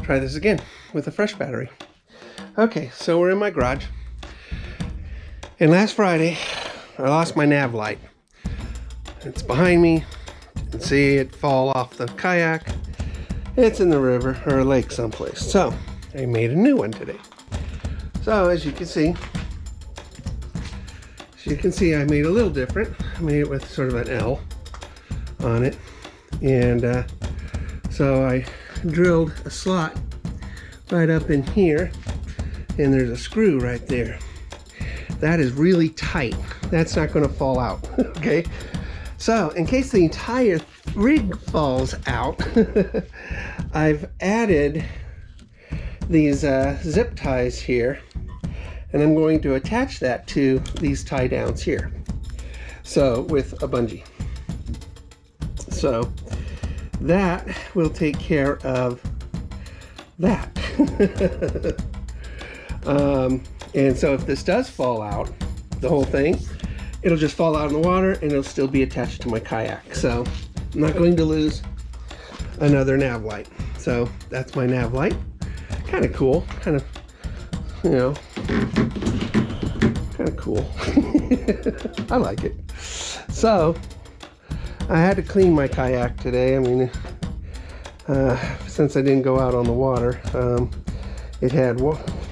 try this again with a fresh battery. Okay, so we're in my garage. And last Friday, I lost my nav light. It's behind me. You can see it fall off the kayak. It's in the river or a lake someplace. So I made a new one today. So as you can see, I made a little different. I made it with sort of an L on it. And so I drilled a slot right up in here, and there's a screw right there. That is really tight. That's not going to fall out. Okay, so in case the entire rig falls out, I've added these zip ties here, and I'm going to attach that to these tie downs here, so with a bungee. So that will take care of that. And so if this does fall out, the whole thing, it'll just fall out in the water and it'll still be attached to my kayak. So I'm not going to lose another nav light. So that's my nav light. Kind of cool, kind of, you know, kind of cool. I like it. So I had to clean my kayak today. I mean, since I didn't go out on the water, it had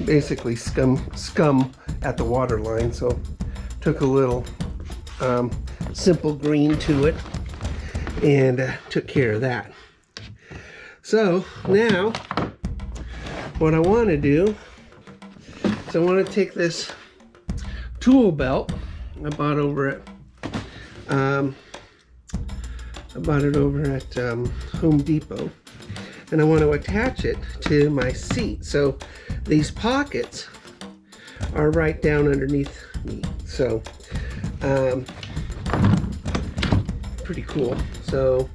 basically scum at the water line, so took a little simple green to it and took care of that. So now what I want to do is I want to take this tool belt I bought over at Home Depot, and I want to attach it to my seat. So these pockets are right down underneath me. So pretty cool. So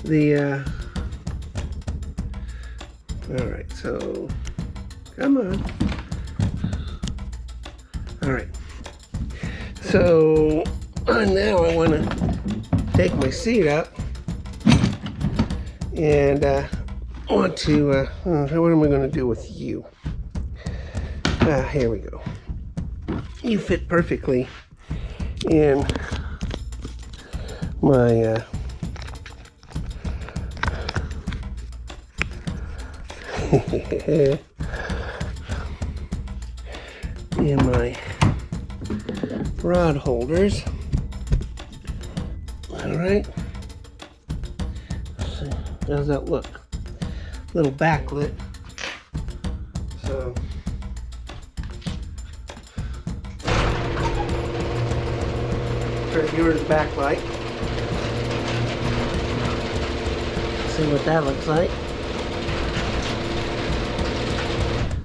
the all right, so come on. All right, so now I want to take my seat up and want to what am I going to do with you? Here we go. You fit perfectly in my in my rod holders. All right. Let's see. How does that look? Little backlit. So yours backlight. See what that looks like.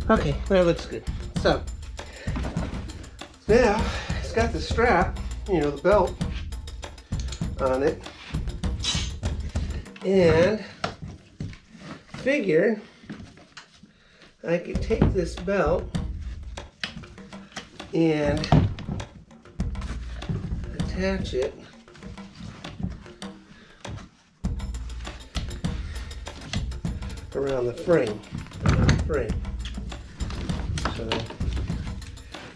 Okay, that looks good. So now it's got the strap, you know, the belt on it, and figured I could take this belt and attach it around the frame. So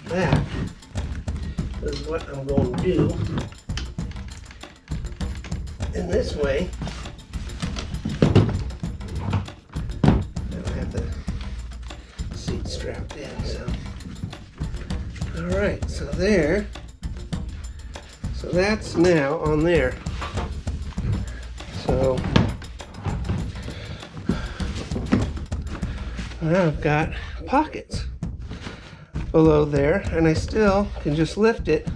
that is what I'm going to do. In this way, I don't have the seat strapped in. So, all right. So there. So that's now on there. So now I've got pockets below there, and I still can just lift it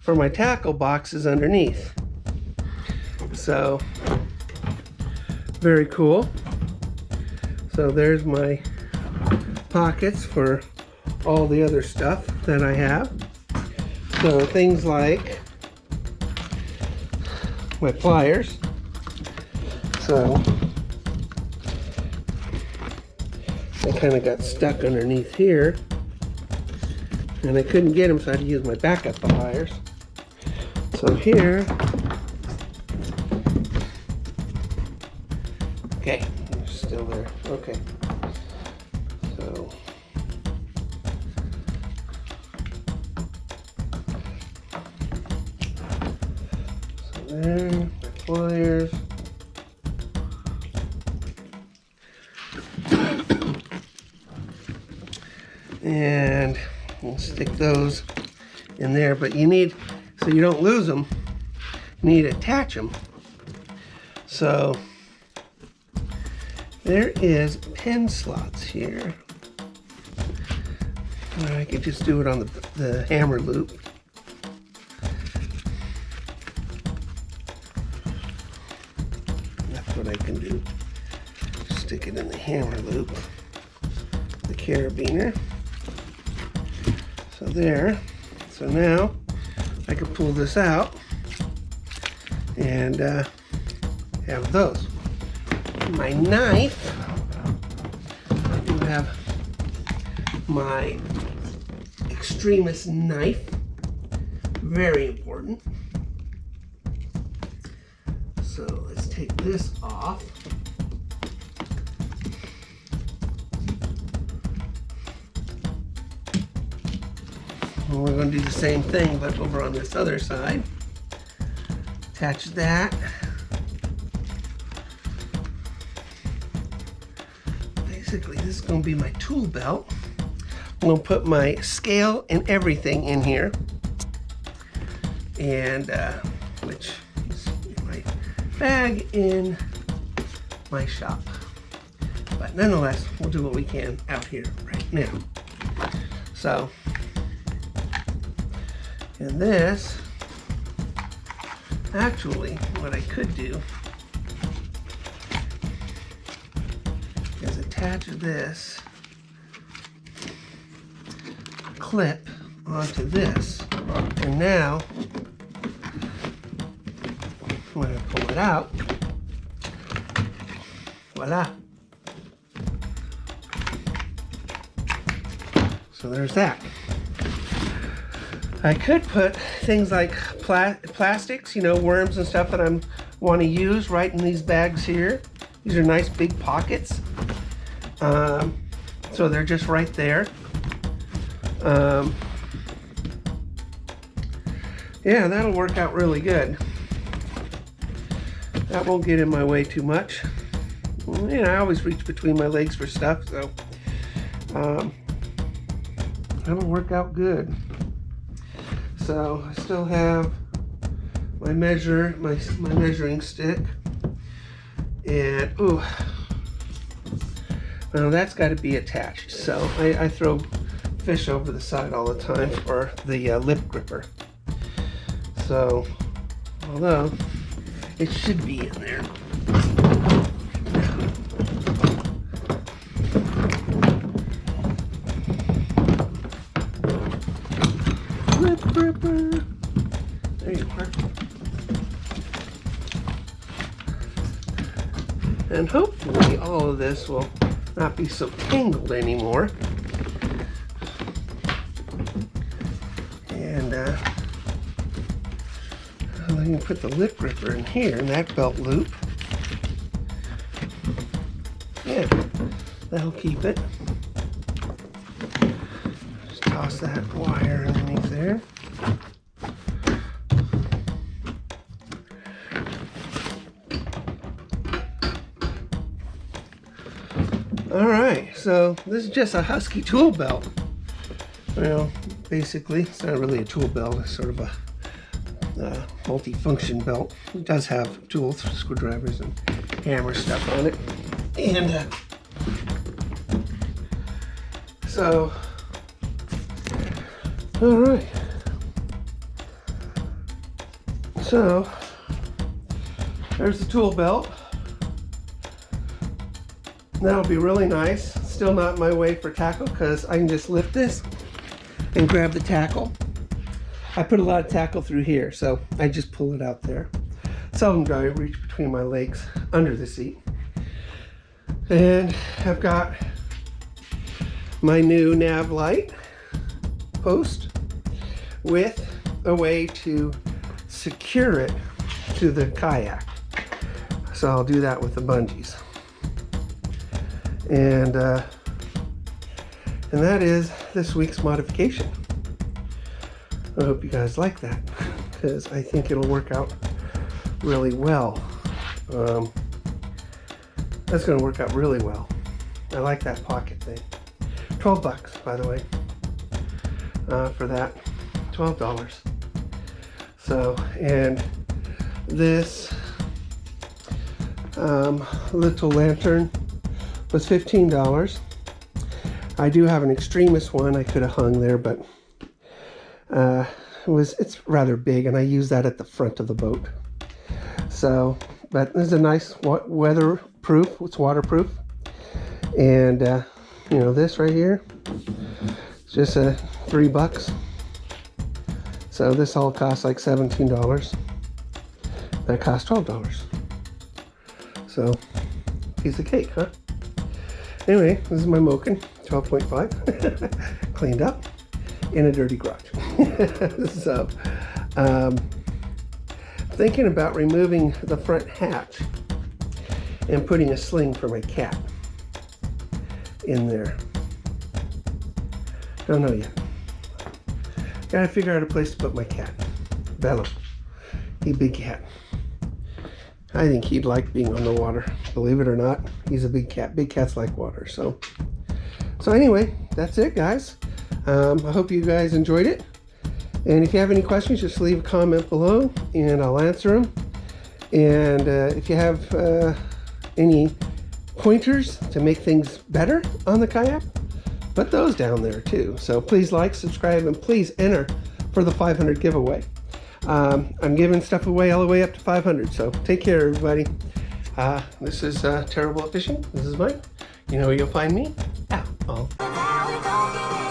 for my tackle boxes underneath. So very cool. So there's my pockets for all the other stuff that I have. So things like my pliers. So they kind of got stuck underneath here, and I couldn't get them, so I had to use my backup pliers. So here, okay, they're still there. Okay. So there, my pliers. And we'll stick those in there, but you need, so you don't lose them, you need to attach them. So there is pin slots here. Or I could just do it on the hammer loop. That's what I can do. Stick it in the hammer loop, the carabiner. So there. So now I can pull this out and have those. My knife, I do have my extremus knife, very important. So let's take this off. And we're going to do the same thing, but over on this other side. Attach that. Basically, this is going to be my tool belt. I'm going to put my scale and everything in here. And, which is in my bag in my shop. But nonetheless, we'll do what we can out here right now. So, and this, actually, what I could do is attach this clip onto this. And now, when I pull it out, voila. So there's that. I could put things like plastics, you know, worms and stuff that I want to use right in these bags here. These are nice big pockets. So they're just right there. Yeah, that'll work out really good. That won't get in my way too much. You know, I always reach between my legs for stuff, so that'll work out good. So I still have my measuring stick, and ooh, well, that's got to be attached. So I throw fish over the side all the time for the lip gripper. So although it should be in there. Lip gripper. There you are. And hopefully all of this will not be so tangled anymore. And I can put the lip gripper in here in that belt loop. Yeah, that'll keep it. Just toss that wire underneath there. Alright, so this is just a Husky tool belt. Well, basically, it's not really a tool belt, it's sort of a multi-function belt. It does have tools, screwdrivers and hammer stuff on it. And so, alright. So, there's the tool belt. That'll be really nice. Still not in my way for tackle because I can just lift this and grab the tackle. I put a lot of tackle through here, so I just pull it out there. Seldom I reach between my legs under the seat. And I've got my new nav light post with a way to secure it to the kayak. So I'll do that with the bungees. And that is this week's modification. I hope you guys like that, because I think it'll work out really well. That's going to work out really well. I like that pocket thing. 12 bucks, by the way, for that. $12. So, and this little lantern was $15. I do have an extremus one I could have hung there, but it's rather big, and I use that at the front of the boat. So, but this is a nice weatherproof. It's waterproof, and you know, this right here, it's just $3. So this all costs like $17. That cost $12. So, piece of cake, huh? Anyway, this is my Moken 12.5, cleaned up in a dirty garage. So, thinking about removing the front hatch and putting a sling for my cat in there. Don't know yet. Gotta figure out a place to put my cat. Bello. He's a big cat. I think he'd like being on the water. Believe it or not, he's a big cat. Big cats like water. So anyway, that's it, guys. I hope you guys enjoyed it. And if you have any questions, just leave a comment below and I'll answer them. And if you have any pointers to make things better on the kayak, put those down there too. So please like, subscribe, and please enter for the 500 giveaway. I'm giving stuff away all the way up to 500. So take care, everybody. This is Terrible at Fishing. This is Mike. You know where you'll find me? Out.